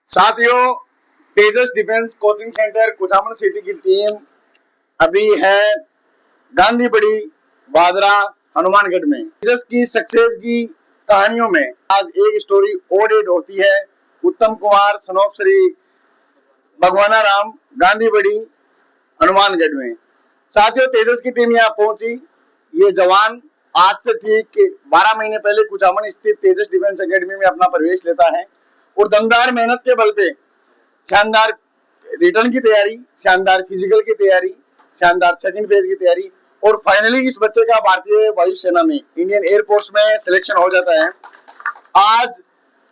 साथियों, Tejas defence coaching centre Kuchaman city की team अभी है गांधीबड़ी बादरा हनुमानगढ़ में। तेजस की सक्सेस की कहानियों में आज एक स्टोरी और एड होती है। उत्तम कुमार सनोप श्री भगवाना राम गांधीबड़ी हनुमानगढ़ में। साथियों, तेजस की टीम यहाँ पहुंची। ये जवान आज से ठीक 12 महीने पहले कुचामन स्थित तेजस डिफेंस एकेडमी में अपना प्रवेश लेता है और दमदार मेहनत के बल पे शानदार रिटर्न की तैयारी, शानदार फिजिकल की तैयारी, शानदार सेकंड फेज की तैयारी और फाइनली इस बच्चे का भारतीय वायुसेना में, इंडियन एयरफोर्स में सिलेक्शन हो जाता है। आज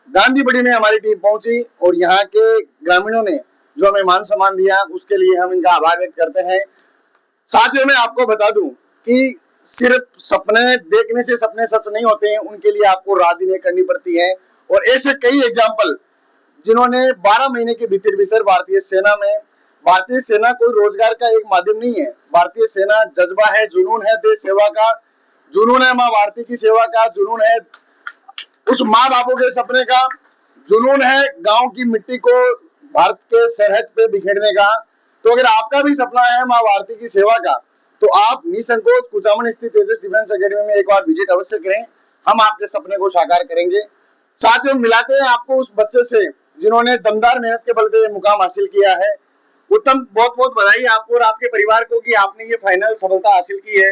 गांधीबड़ी में हमारी टीम पहुंची और यहाँ के ग्रामीणों ने जो हमें मान सम्मान दिया, उसके लिए हम इनका आभार व्यक्त करते हैं। साथियों, मैं आपको बता दूं कि सिर्फ सपने देखने से सपने सच नहीं होते हैं, उनके लिए आपको रात दिन करनी पड़ती है। और ऐसे कई एग्जाम्पल जिन्होंने 12 महीने के भीतर भीतर भारतीय सेना में, भारतीय सेना कोई रोजगार का एक माध्यम नहीं है। भारतीय सेना जज्बा है, जुनून है देश सेवा का, जुनून है माँ भारती की सेवा का, जुनून है उस माँ बापों के सपने का, जुनून है गांव की मिट्टी को भारत के सरहद पे बिखेरने का। तो अगर आपका भी सपना है माँ भारती की सेवा का, तो आप निसंकोच कुचामन स्थित तेजस डिफेंस एकेडमी में एक बार विजिट अवश्य करें। हम आपके सपने को साकार करेंगे। साथियों, मिलाते हैं आपको उस बच्चे से जिन्होंने दमदार मेहनत के बल पे मुकाम हासिल किया है। उत्तम, बहुत बहुत बधाई आपको और आपके परिवार को कि आपने ये फाइनल सफलता हासिल की है।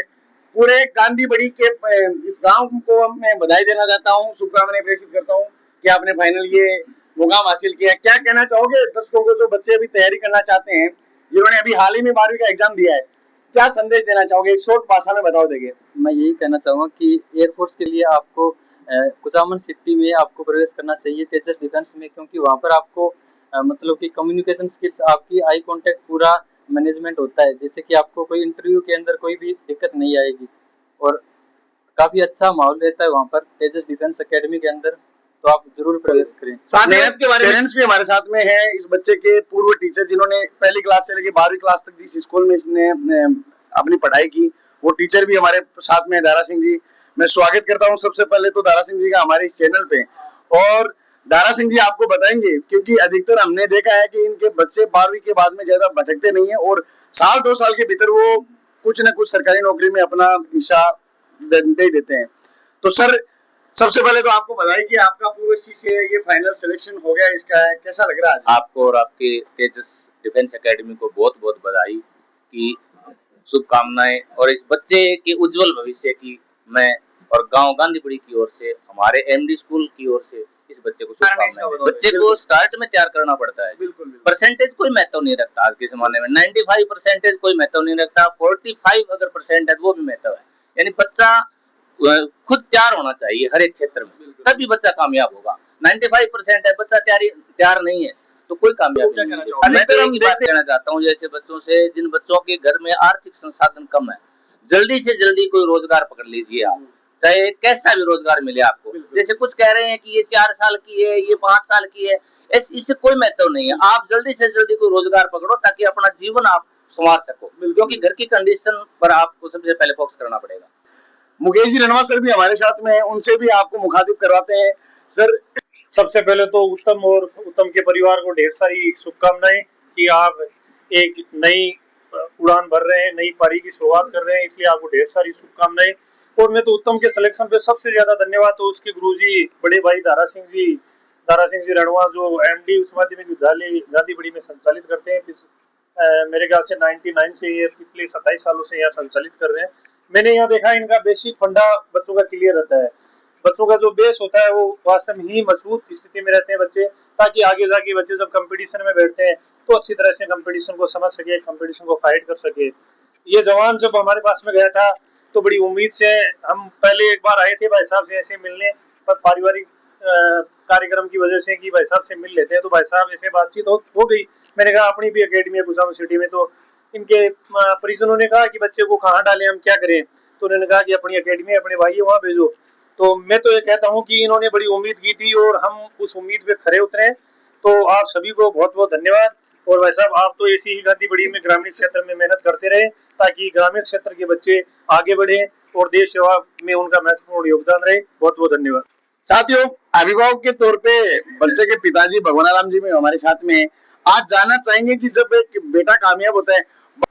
पूरे गांधीबड़ी के इस गांव को मैं बधाई देना चाहता हूँ, शुभकामनाएं प्रेषित करता हूँ कि आपने फाइनल ये मुकाम हासिल किया। क्या कहना चाहोगे दर्शकों को, जो बच्चे अभी तैयारी करना चाहते हैं, जिन्होंने अभी हाल ही में 12वीं का एग्जाम दिया है, क्या संदेश देना चाहोगे? एक शॉर्ट भाषा में बताओ देंगे। मैं यही कहना चाहूंगा कि एयरफोर्स के लिए आपको कुचामन सिटी में आपको प्रवेश करना चाहिए, तेजस डिफेंस में, क्योंकि वहां पर आपको मतलब कि कम्युनिकेशन स्किल्स, आपकी आई कांटेक्ट पूरा मैनेजमेंट होता है, जिससे कि आपको कोई इंटरव्यू के अंदर कोई भी दिक्कत नहीं आएगी और काफी अच्छा माहौल रहता है वहां पर तेजस डिफेंस एकेडमी के अंदर। तो आप जरूर प्रवेश करें। मेहनत के बारे में पेरेंट्स भी हमारे साथ में है। इस बच्चे के पूर्व टीचर जिन्होंने पहली क्लास से लेकर 12वीं क्लास तक जिस स्कूल में इसने अपनी पढ़ाई की, वो टीचर भी हमारे साथ में है, दारा सिंह जी। मैं स्वागत करता हूँ सबसे पहले तो दारा सिंह जी का हमारे इस चैनल पे। और दारा सिंह जी आपको बताएंगे, क्योंकि अधिकतर हमने देखा है कि इनके बच्चे 12वीं के बाद में ज्यादा भटकते नहीं है और साल 2 साल के भीतर वो कुछ न कुछ सरकारी नौकरी में अपना हिस्सा दे देते हैं। तो सर, सबसे पहले तो आपको बधाई कि आपका पूर्व से ये फाइनल सिलेक्शन हो गया। इसका कैसा लग रहा है? आपको और आपके तेजस डिफेंस एकेडमी को बहुत बहुत बधाई की, शुभकामनाएं। और इस बच्चे के उज्जवल भविष्य की मैं और गांव गांधीबड़ी की ओर से, हमारे एमडी स्कूल की ओर से इस बच्चे को शुभकामनाएं। बच्चे को स्टार्ट में तैयार करना पड़ता है। परसेंटेज कोई महत्व नहीं रखता आज के जमाने में। 95% कोई महत्व नहीं रखता। 45 अगर परसेंट है वो भी महत्व है। यानी बच्चा खुद तैयार होना चाहिए हर एक क्षेत्र में, तभी बच्चा कामयाब होगा। 95% है, बच्चा तैयार नहीं है तो कोई कामयाब नहीं है। मैं तो एक ही बात कहना चाहता हूँ जैसे बच्चों से, जिन बच्चों के घर में आर्थिक संसाधन कम है, जल्दी से जल्दी कोई रोजगार पकड़ लीजिए आप, चाहे कैसा भी रोजगार मिले आपको। जैसे कुछ कह रहे हैं कि ये 4 साल की है, ये 5 साल की है, इससे कोई महत्व नहीं है। आप जल्दी से जल्दी कोई रोजगार पकड़ो ताकि अपना जीवन आप संवार सको, क्योंकि घर की कंडीशन पर आपको सबसे पहले फोकस करना पड़ेगा। मुकेश जी रणवा सर भी हमारे साथ में हैं, उनसे भी आपको मुखातिब करवाते हैं। सर, सबसे पहले तो उत्तम और उत्तम के परिवार को ढेर सारी शुभकामनाएं कि आप एक नई उड़ान भर रहे हैं, नई पारी की शुरुआत कर रहे हैं, इसलिए आपको ढेर सारी शुभकामनाएं। और मैं तो उत्तम के सिलेक्शन पे सबसे ज्यादा धन्यवाद तो उसके गुरुजी बड़े भाई दारा सिंह जी रणवा, जो एमडी उच्च माध्यमिक विद्यालय गांधीबड़ी में संचालित करते हैं। मेरे ख्याल से 99 से ये पिछले 27 सालों से यहाँ संचालित कर रहे हैं। मैंने यहाँ देखा इनका बेसिक फंडा बच्चों का क्लियर रहता है। बच्चों का जो बेस होता है वो वास्तव में ही मजबूत स्थिति में रहते हैं बच्चे, ताकि आगे जाके बच्चे जब कंपटीशन में बैठते हैं तो अच्छी तरह से कंपटीशन को समझ सके, कंपटीशन को फाइट कर सके। ये जवान जब हमारे पास में गया था तो बड़ी उम्मीद से हम पहले एक बार आए थे भाई साहब से ऐसे मिलने, पर पारिवारिक कार्यक्रम की वजह से कि भाई साहब से मिल लेते हैं, तो भाई साहब ऐसे बातचीत हो गई। मैंने कहा अपनी भी अकेडमी है कुचामन सिटी में, तो इनके परिजनों ने कहा कि बच्चे को कहाँ डालें, हम क्या करें, तो उन्होंने कहा कि अपनी अकेडमी, अपने भाई है वहाँ भेजो। तो मैं तो ये कहता हूँ कि इन्होंने बड़ी उम्मीद की थी और हम उस उम्मीद पे खरे उतरे। तो आप सभी को बहुत बहुत धन्यवाद। और भाई साहब, आप तो ऐसी ही गांधीबड़ी में ग्रामीण क्षेत्र में मेहनत करते रहे ताकि ग्रामीण क्षेत्र के बच्चे आगे बढ़े और देश सेवा में उनका महत्वपूर्ण योगदान रहे। बहुत बहुत धन्यवाद। साथियों, अभिभावक के तौर पे बच्चे के पिताजी भगवान जी में हमारे साथ में हैं। आज जानना चाहेंगे कि जब एक बेटा कामयाब होता है,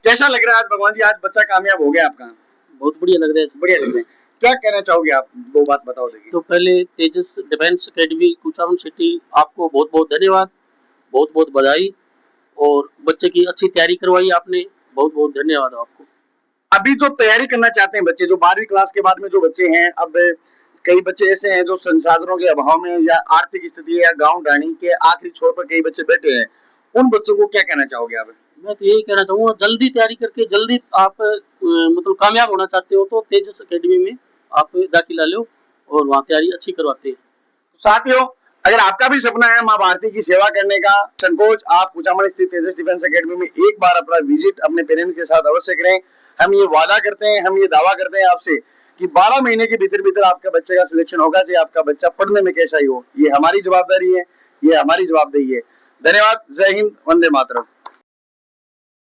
कैसा लग रहा है आज भगवान जी, आज बच्चा कामयाब हो गया आपका? बहुत बढ़िया लग रहा है। बढ़िया लग रहा है। क्या कहना चाहोगे आप? दो बात बताओ। देखिए, तो पहले तेजस डिफेंस एकेडमी कुचामन सिटी आपको बहुत बहुत धन्यवाद, बहुत बहुत बधाई, और बच्चे की अच्छी तैयारी करवाई आपने, बहुत बहुत धन्यवाद आपको। अभी जो तैयारी करना चाहते हैं बच्चे, जो 12वीं क्लास के बाद में जो बच्चे हैं, अब कई बच्चे ऐसे हैं जो संसाधनों के अभाव में या आर्थिक स्थिति या गांव ढाणी के आखिरी छोर पर कई बच्चे बैठे हैं, उन बच्चों को क्या कहना चाहोगे आप? मैं तो यही कहना चाहूंगा, जल्दी तैयारी करके जल्दी आप मतलब कामयाब होना चाहते हो तो तेजस एकेडमी में आप दाखिला लो और वहाँ तैयारी अच्छी करवाते हैं। साथियों, अगर आपका भी सपना है माँ भारती की सेवा करने का, संकोच आप कुचामन स्थित तेजस डिफेंस एकेडमी में एक बार अपना विजिट अपने पेरेंट्स के साथ अवश्य करें। हम ये वादा करते हैं, हम ये दावा करते हैं आपसे कि 12 महीने के भीतर भीतर आपका बच्चे का सिलेक्शन होगा, चाहे आपका बच्चा पढ़ने में कैसा ही हो। ये हमारी जवाबदारी है, ये हमारी जवाबदेही है। धन्यवाद। जय हिंद, वंदे मातरम।